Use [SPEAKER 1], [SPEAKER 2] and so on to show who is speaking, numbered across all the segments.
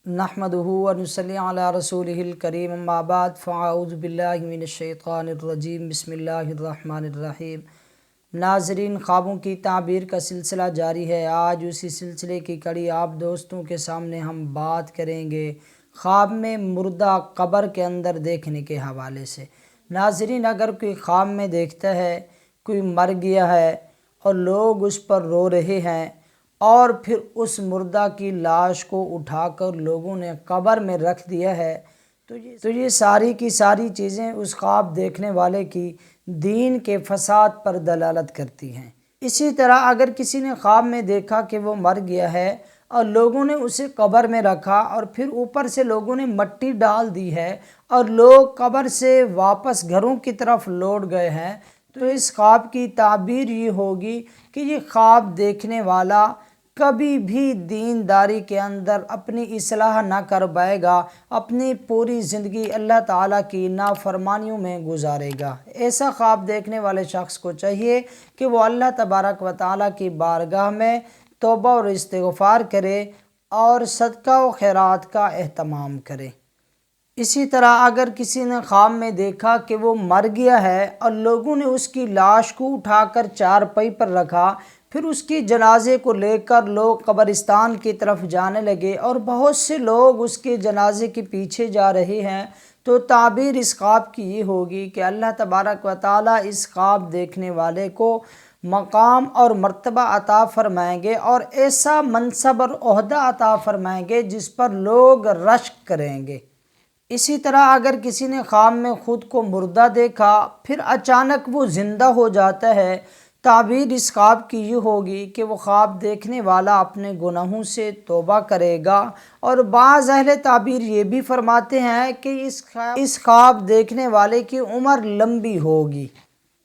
[SPEAKER 1] नहमदुहु व नुसल्ली अला रसूलिहिल करीम अम्मा बाद फ़अऊज़ु बिल्लाहि मिनश्शैतानिर्रजीम बिस्मिल्लाहिर्रहमानिर्रहीम। नाज़रीन, ख्वाबों की ताबीर का सिलसिला जारी है। आज उसी सिलसिले की कड़ी आप दोस्तों के सामने हम बात करेंगे ख्वाब में मुर्दा कब्र के अंदर देखने के हवाले से। नाज़रीन, अगर कोई ख्वाब में देखता है कोई मर गया है और लोग उस पर रो रहे हैं और फिर उस मुर्दा की लाश को उठाकर लोगों ने कब्र में रख दिया है, तो ये सारी की सारी चीज़ें उस ख्वाब देखने वाले की दीन के फसाद पर दलालत करती हैं। इसी तरह अगर किसी ने ख्वाब में देखा कि वो मर गया है और लोगों ने उसे कब्र में रखा और फिर ऊपर से लोगों ने मिट्टी डाल दी है और लोग कब्र से वापस घरों की तरफ लौट गए हैं, तो इस ख्वाब की ताबीर ये होगी कि ये ख्वाब देखने वाला कभी भी दीनदारी के अंदर अपनी इस्लाह ना कर पाएगा, अपनी पूरी ज़िंदगी अल्लाह ताला की नाफरमानियों में गुजारेगा। ऐसा ख्वाब देखने वाले शख्स को चाहिए कि वो अल्लाह तबारक व ताला की बारगाह में तौबा और इस्तिग़फ़ार करे और सदका व खैरात का एहतमाम करे। इसी तरह अगर किसी ने ख्वाब में देखा कि वो मर गया है और लोगों ने उसकी लाश को उठाकर चारपाई पर रखा, फिर उसकी जनाजे को लेकर लोग कब्रिस्तान की तरफ जाने लगे और बहुत से लोग उसके जनाजे के पीछे जा रहे हैं, तो ताबीर इस ख्वाब की ये होगी कि अल्लाह तबारक व ताला इस ख्वाब देखने वाले को मकाम और मर्तबा अता फरमाएंगे और ऐसा मनसब और ओहदा अता फरमाएंगे जिस पर लोग रश्क करेंगे। इसी तरह अगर किसी ने ख्वाब में ख़ुद को मुर्दा देखा फिर अचानक वो ज़िंदा हो जाता है, ताबीर इस ख्वाब की ये होगी कि वो ख्वाब देखने वाला अपने गुनाहों से तौबा करेगा। और बाज़ अहले ताबीर ये भी फरमाते हैं कि इस ख्वाब देखने वाले की उम्र लंबी होगी।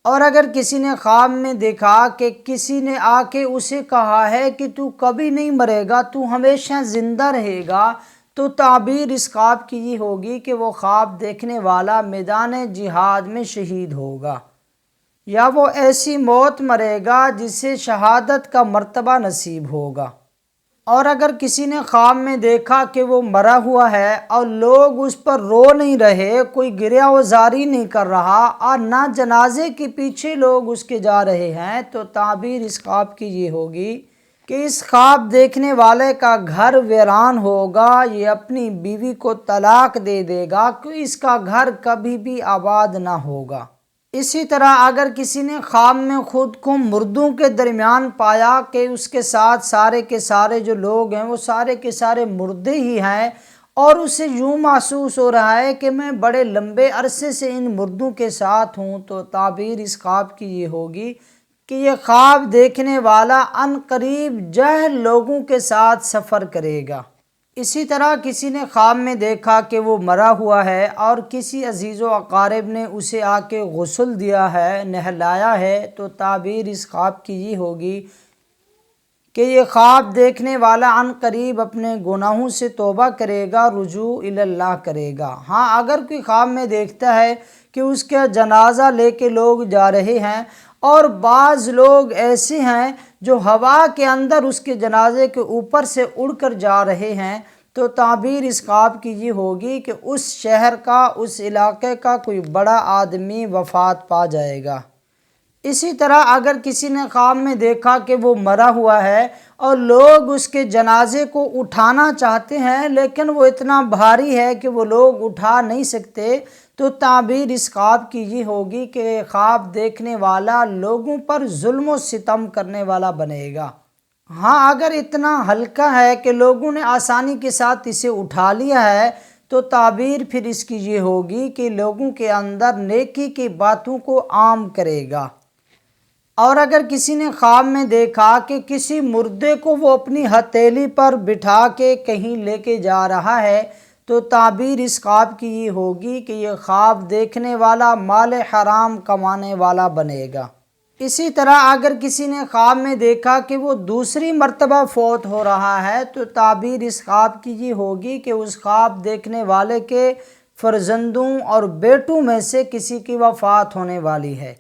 [SPEAKER 1] और अगर किसी ने ख्वाब में देखा कि किसी ने आके उसे कहा है कि तू कभी नहीं मरेगा, तू हमेशा ज़िंदा रहेगा, तो ताबीर इस ख्वाब की ये होगी कि वो ख्वाब देखने वाला मैदान जिहाद में शहीद होगा या वो ऐसी मौत मरेगा जिसे शहादत का मर्तबा नसीब होगा। और अगर किसी ने ख्वाब में देखा कि वो मरा हुआ है और लोग उस पर रो नहीं रहे, कोई गिरिया वजारी नहीं कर रहा और ना जनाजे के पीछे लोग उसके जा रहे हैं, तो ताबीर इस ख्वाब की ये होगी कि इस ख्वाब देखने वाले का घर वीरान होगा, ये अपनी बीवी को तलाक दे देगा कि इसका घर कभी भी आबाद ना होगा। इसी तरह अगर किसी ने ख्वाब में ख़ुद को मुर्दों के दरमियान पाया कि उसके साथ सारे के सारे जो लोग हैं वो सारे के सारे मुर्दे ही हैं और उसे यूँ महसूस हो रहा है कि मैं बड़े लंबे अरसे से इन मुर्दों के साथ हूँ, तो ताबीर इस ख्वाब की ये होगी कि ये ख्वाब देखने वाला अनकरीब जहल लोगों के साथ सफ़र करेगा। इसी तरह किसी ने ख्वाब में देखा कि वो मरा हुआ है और किसी अजीज़ व अकारिब ने उसे आके गुस्ल दिया है, नहलाया है, तो ताबीर इस ख्वाब की ये होगी कि ये ख्वाब देखने वाला अनकरीब अपने गुनाहों से तौबा करेगा, रुजू इल्लाह करेगा। हाँ, अगर कोई ख्वाब में देखता है कि उसका जनाजा लेके लोग जा रहे हैं और बाज़ लोग ऐसे हैं जो हवा के अंदर उसके जनाजे के ऊपर से उड़कर जा रहे हैं, तो ताबीर इस ख्वाब की ये होगी कि उस शहर का, उस इलाके का कोई बड़ा आदमी वफ़ात पा जाएगा। इसी तरह अगर किसी ने ख्वाब में देखा कि वो मरा हुआ है और लोग उसके जनाजे को उठाना चाहते हैं लेकिन वो इतना भारी है कि वो लोग उठा नहीं सकते, तो ताबीर इस ख्वाब की ये होगी कि ख्वाब देखने वाला लोगों पर जुल्म व सितम करने वाला बनेगा। हाँ, अगर इतना हल्का है कि लोगों ने आसानी के साथ इसे उठा लिया है, तो ताबीर फिर इसकी ये होगी कि लोगों के अंदर नेकी की बातों को आम करेगा। और अगर किसी ने ख्वाब में देखा कि किसी मुर्दे को वो अपनी हथेली पर बिठा के कहीं लेके जा रहा है, तो ताबीर इस ख्वाब की ये होगी कि ये ख्वाब देखने वाला माल हराम कमाने वाला बनेगा। इसी तरह अगर किसी ने ख्वाब में देखा कि वो दूसरी मर्तबा फौत हो रहा है, तो ताबीर इस ख्वाब की ये होगी कि उस ख्वाब देखने वाले के फर्जंदों और बेटों में से किसी की वफ़ात होने वाली है।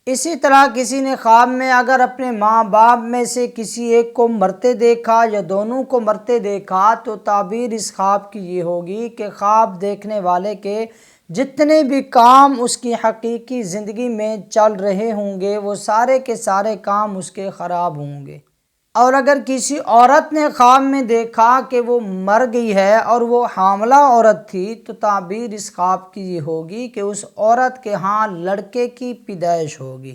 [SPEAKER 1] اسی طرح کسی نے خواب میں اگر اپنے ماں باپ میں سے کسی ایک کو مرتے دیکھا یا دونوں کو مرتے دیکھا تو تعبیر اس خواب کی یہ ہوگی کہ خواب دیکھنے والے کے جتنے بھی کام اس کی حقیقی زندگی میں چل رہے ہوں گے وہ سارے کے سارے کام اس کے خراب ہوں گے۔ اور اگر کسی عورت نے خواب میں دیکھا کہ وہ مر گئی ہے اور وہ حاملہ عورت تھی تو تعبیر اس خواب کی یہ ہوگی کہ اس عورت کے ہاں لڑکے کی پیدائش ہوگی۔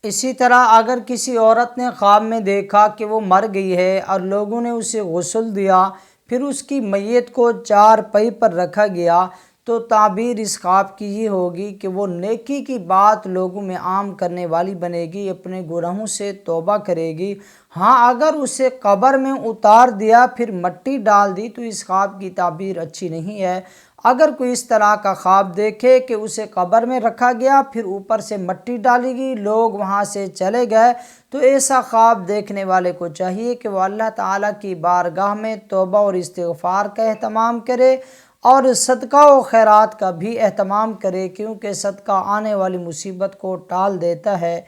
[SPEAKER 1] اسی طرح اگر کسی عورت نے خواب میں دیکھا کہ وہ مر گئی ہے اور لوگوں نے اسے غسل دیا، پھر اس کی میت کو چارپائی پر رکھا گیا تو تعبیر اس خواب کی یہ ہوگی کہ وہ نیکی کی بات لوگوں میں عام کرنے والی بنے گی، اپنے گناہوں سے توبہ کرے گی۔ ہاں اگر اسے قبر میں اتار دیا پھر مٹی ڈال دی تو اس خواب کی تعبیر اچھی نہیں ہے۔ اگر کوئی اس طرح کا خواب دیکھے کہ اسے قبر میں رکھا گیا پھر اوپر سے مٹی ڈالی گئی، لوگ وہاں سے چلے گئے، تو ایسا خواب دیکھنے والے کو چاہیے کہ وہ اللہ تعالیٰ کی بارگاہ میں توبہ اور استغفار کا اہتمام کرے اور صدقہ و خیرات کا بھی اہتمام کرے، کیونکہ صدقہ آنے والی مصیبت کو ٹال دیتا ہے۔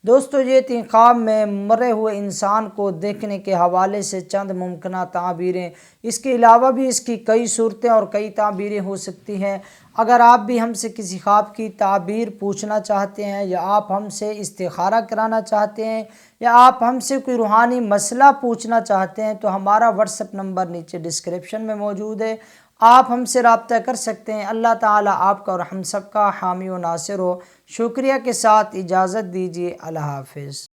[SPEAKER 1] دوستو یہ تھی خواب میں مرے ہوئے انسان کو دیکھنے کے حوالے سے چند ممکنہ تعبیریں۔ اس کے علاوہ بھی اس کی کئی صورتیں اور کئی تعبیریں ہو سکتی ہیں۔ اگر آپ بھی ہم سے کسی خواب کی تعبیر پوچھنا چاہتے ہیں یا آپ ہم سے استخارہ کرانا چاہتے ہیں یا آپ ہم سے کوئی روحانی مسئلہ پوچھنا چاہتے ہیں تو ہمارا واٹس ایپ نمبر نیچے ڈسکرپشن میں موجود ہے، آپ ہم سے رابطہ کر سکتے ہیں۔ اللہ تعالیٰ آپ کا اور ہم سب کا حامی و ناصر ہو۔ شکریہ کے ساتھ اجازت دیجیے، اللہ حافظ۔